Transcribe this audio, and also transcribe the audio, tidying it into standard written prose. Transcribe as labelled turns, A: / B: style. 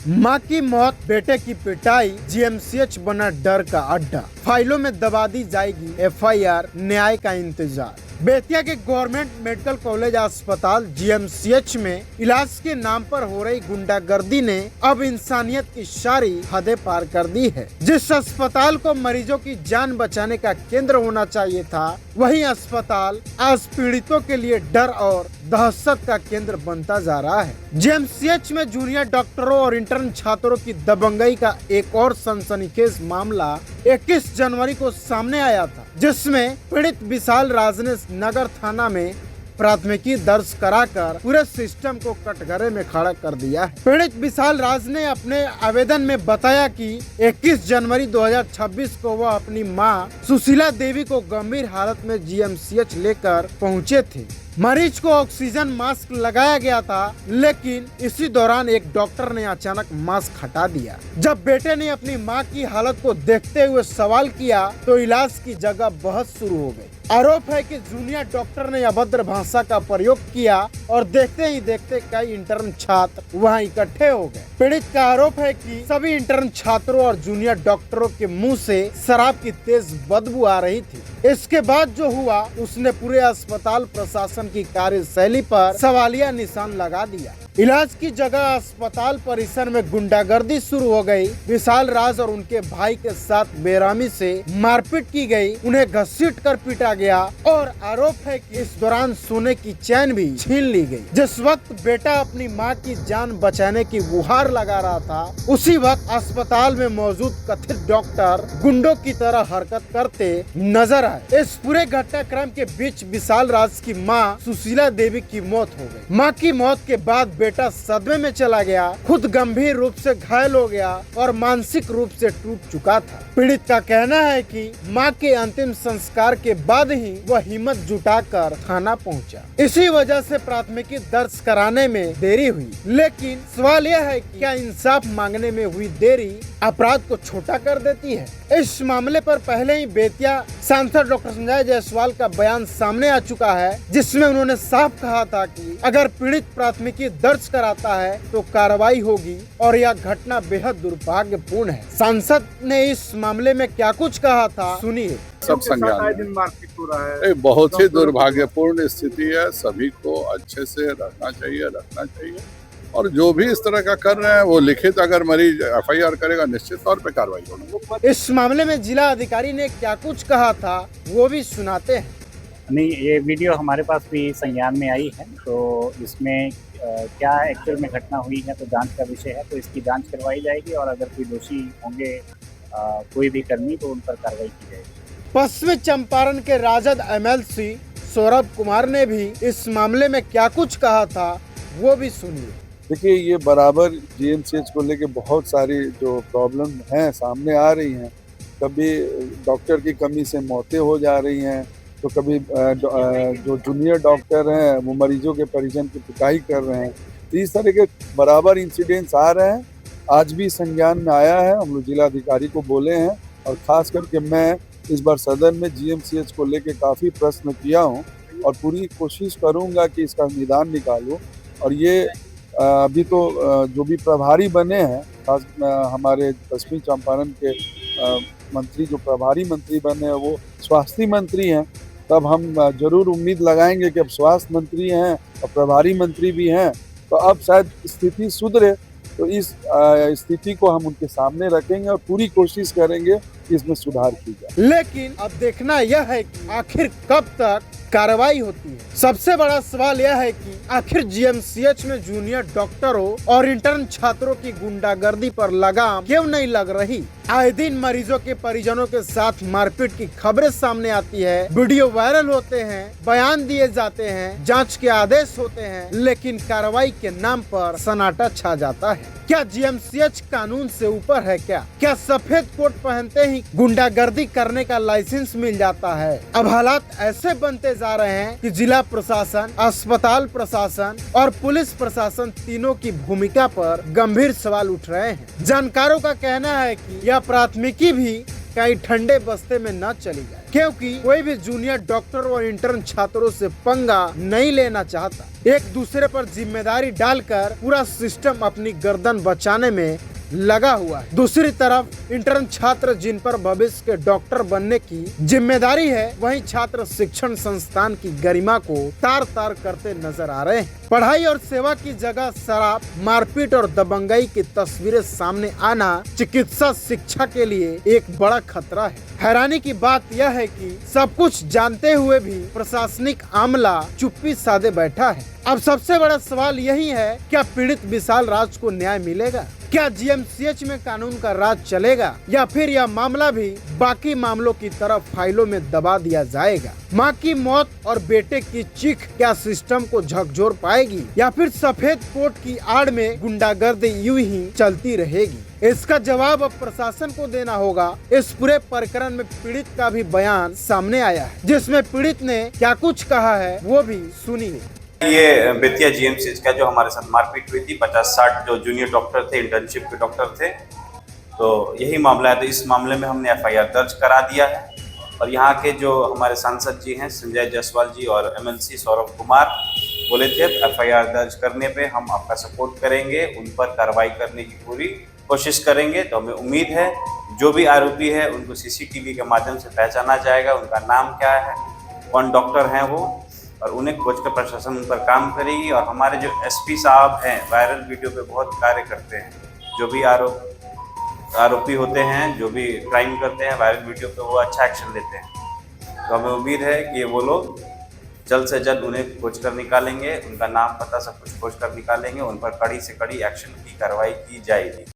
A: मां की मौत, बेटे की पिटाई, जीएमसीएच बना डर का अड्डा। फाइलों में दबा दी जाएगी एफआईआर, न्याय का इंतजार। बेतिया के गवर्नमेंट मेडिकल कॉलेज अस्पताल जीएमसीएच में इलाज के नाम पर हो रही गुंडागर्दी ने अब इंसानियत की सारी हदें पार कर दी है। जिस अस्पताल को मरीजों की जान बचाने का केंद्र होना चाहिए था, वही अस्पताल आज पीड़ितों के लिए डर और दहशत का केंद्र बनता जा रहा है। जीएमसीएच में जूनियर डॉक्टरों और इंटर्न छात्रों की दबंगई का एक और सनसनीखेज मामला 21 जनवरी को सामने आया था, जिसमें पीड़ित विशाल राज ने नगर थाना में प्राथमिकी दर्ज कराकर पूरे सिस्टम को कटघरे में खड़ा कर दिया है। पीड़ित विशाल राज ने अपने आवेदन में बताया कि 21 जनवरी 2026 को वह अपनी मां सुशीला देवी को गंभीर हालत में जीएमसीएच लेकर पहुंचे थे। मरीज को ऑक्सीजन मास्क लगाया गया था, लेकिन इसी दौरान एक डॉक्टर ने अचानक मास्क हटा दिया। जब बेटे ने अपनी मां की हालत को देखते हुए सवाल किया तो इलाज की जगह बहस शुरू हो गई। आरोप है कि जूनियर डॉक्टर ने अभद्र भाषा का प्रयोग किया और देखते ही देखते कई इंटर्न छात्र वहां इकट्ठे हो गए। पीड़ित का आरोप है कि सभी इंटर्न छात्रों और जूनियर डॉक्टरों के मुंह से शराब की तेज बदबू आ रही थी। इसके बाद जो हुआ, उसने पूरे अस्पताल प्रशासन की कार्यशैली पर सवालिया निशान लगा दिया। इलाज की जगह अस्पताल परिसर में गुंडागर्दी शुरू हो गई। विशाल राज और उनके भाई के साथ बेरहमी से मारपीट की गई, उन्हें घसीट कर पीटा गया और आरोप है कि इस दौरान सोने की चैन भी छीन ली गई। जिस वक्त बेटा अपनी मां की जान बचाने की गुहार लगा रहा था, उसी वक्त अस्पताल में मौजूद कथित डॉक्टर गुंडों की तरह हरकत करते नजर आए। इस पूरे घटनाक्रम के बीच विशाल राज की मां सुशीला देवी की मौत हो गई। मां की मौत के बाद बेटा सदमे में चला गया, खुद गंभीर रूप से घायल हो गया और मानसिक रूप से टूट चुका था। पीड़ित का कहना है कि मां के अंतिम संस्कार के बाद ही वह हिम्मत जुटाकर थाना पहुंचा। इसी वजह से प्राथमिकी दर्ज कराने में देरी हुई। लेकिन सवाल यह है कि क्या इंसाफ मांगने में हुई देरी अपराध को छोटा कर देती है? इस मामले पर पहले ही बेतिया सांसद डॉक्टर संजय जायसवाल का बयान सामने आ चुका है, जिसमें उन्होंने साफ कहा था कि अगर पीड़ित प्राथमिकी दर्ज कराता है तो कार्रवाई होगी और यह घटना बेहद दुर्भाग्यपूर्ण है। सांसद ने इस मामले में क्या कुछ कहा था, सुनिए।
B: सब संज्ञान मारपीट हो रहा है, बहुत ही दुर्भाग्यपूर्ण स्थिति है। सभी को अच्छे से रखना चाहिए और जो भी इस तरह का कर रहे हैं वो लिखित अगर मरीज एफआईआर करेगा, निश्चित तौर पे कार्रवाई होगी।
A: इस मामले में जिला अधिकारी ने क्या कुछ कहा था, वो भी सुनाते हैं।
C: नहीं, ये वीडियो हमारे पास भी संज्ञान में आई है, तो इसमें क्या एक्चुअल में घटना हुई है तो जांच का विषय है, तो इसकी जांच करवाई जाएगी और अगर कोई दोषी होंगे कोई भी कर्मी तो उन पर कार्रवाई की जाएगी।
A: पश्चिमी चंपारण के राजद एमएलसी सौरभ कुमार ने भी इस मामले में क्या कुछ कहा था, वो भी सुनिए।
D: देखिए, ये बराबर जीएमसीएच को लेके बहुत सारी जो प्रॉब्लम हैं सामने आ रही हैं। कभी डॉक्टर की कमी से मौतें हो जा रही हैं, तो कभी जो जूनियर डॉक्टर हैं वो मरीजों के परिजन की पिटाई कर रहे हैं। तो इस तरह के बराबर इंसिडेंट्स आ रहे हैं। आज भी संज्ञान में आया है, हम लोग जिला अधिकारी को बोले हैं और ख़ास करके मैं इस बार सदन में जीएमसीएच को लेके काफ़ी प्रश्न किया हूँ और पूरी कोशिश करूँगा कि इसका निदान निकालूँ। और ये अभी तो जो भी प्रभारी बने हैं, खास हमारे पश्चिमी चंपारण के मंत्री जो प्रभारी मंत्री बने हैं वो स्वास्थ्य मंत्री हैं, तब हम जरूर उम्मीद लगाएंगे कि अब स्वास्थ्य मंत्री हैं और प्रभारी मंत्री भी हैं, तो अब शायद स्थिति सुधरे। तो इस स्थिति को हम उनके सामने रखेंगे और पूरी कोशिश करेंगे कि इसमें सुधार की जाए।
A: लेकिन अब देखना यह है कि आखिर कब तक कार्रवाई होती है। सबसे बड़ा सवाल यह है कि आखिर जीएमसीएच में जूनियर डॉक्टरों और इंटर्न छात्रों की गुंडागर्दी पर लगाम क्यों नहीं लग रही? आए दिन मरीजों के परिजनों के साथ मारपीट की खबरें सामने आती है, वीडियो वायरल होते हैं, बयान दिए जाते हैं, जांच के आदेश होते हैं, लेकिन कार्रवाई के नाम पर सन्नाटा छा जाता है। क्या जीएमसीएच कानून से ऊपर है क्या सफेद कोट पहनते ही गुंडागर्दी करने का लाइसेंस मिल जाता है? अब हालात ऐसे बनते जा रहे हैं कि जिला प्रशासन, अस्पताल प्रशासन और पुलिस प्रशासन तीनों की भूमिका पर गंभीर सवाल उठ रहे हैं। जानकारों का कहना है कि यह प्राथमिकी भी कहीं ठंडे बस्ते में न चली जाए। क्योंकि कोई भी जूनियर डॉक्टर और इंटर्न छात्रों से पंगा नहीं लेना चाहता। एक दूसरे पर जिम्मेदारी डालकर पूरा सिस्टम अपनी गर्दन बचाने में लगा हुआ है। दूसरी तरफ इंटर्न छात्र जिन पर भविष्य के डॉक्टर बनने की जिम्मेदारी है, वहीं छात्र शिक्षण संस्थान की गरिमा को तार तार करते नजर आ रहे हैं। पढ़ाई और सेवा की जगह शराब, मारपीट और दबंगई की तस्वीरें सामने आना चिकित्सा शिक्षा के लिए एक बड़ा खतरा है। हैरानी की बात यह है कि सब कुछ जानते हुए भी प्रशासनिक आमला चुप्पी साधे बैठा है। अब सबसे बड़ा सवाल यही है, क्या पीड़ित विशाल राज को न्याय मिलेगा? क्या जीएमसीएच में कानून का राज चलेगा, या फिर यह मामला भी बाकी मामलों की तरह फाइलों में दबा दिया जाएगा? मां की मौत और बेटे की चीख क्या सिस्टम को झकझोर पाएगी, या फिर सफेद कोट की आड़ में गुंडागर्दी यूं ही चलती रहेगी? इसका जवाब अब प्रशासन को देना होगा। इस पूरे प्रकरण में पीड़ित का भी बयान सामने आया है, जिसमें पीड़ित ने क्या कुछ कहा है वो भी सुनिए।
E: ये बेतिया जीएमसीएच का जो हमारे साथ मारपीट हुई थी, 50-60 जो जूनियर डॉक्टर थे, इंटर्नशिप के डॉक्टर थे, तो यही मामला है। तो इस मामले में हमने एफआईआर दर्ज करा दिया है और यहाँ के जो हमारे सांसद जी हैं, संजय जायसवाल जी और एमएलसी सौरभ कुमार, बोले थे एफआईआर दर्ज करने पे हम आपका सपोर्ट करेंगे, उन पर कार्रवाई करने की पूरी कोशिश करेंगे। तो हमें उम्मीद है जो भी आरोपी है उनको सीसीटीवी के माध्यम से पहचाना जाएगा, उनका नाम क्या है, कौन डॉक्टर हैं वो, और उन्हें खोज कर प्रशासन उन पर काम करेगी। और हमारे जो एसपी साहब हैं, वायरल वीडियो पे बहुत कार्य करते हैं। जो भी आरोपी होते हैं, जो भी क्राइम करते हैं, वायरल वीडियो पे वो अच्छा एक्शन लेते हैं। तो हमें उम्मीद है कि वो लोग जल्द से जल्द उन्हें खोज कर निकालेंगे, उनका नाम पता सब कुछ खोज कर निकालेंगे, उन पर कड़ी से कड़ी एक्शन की कार्रवाई की जाएगी।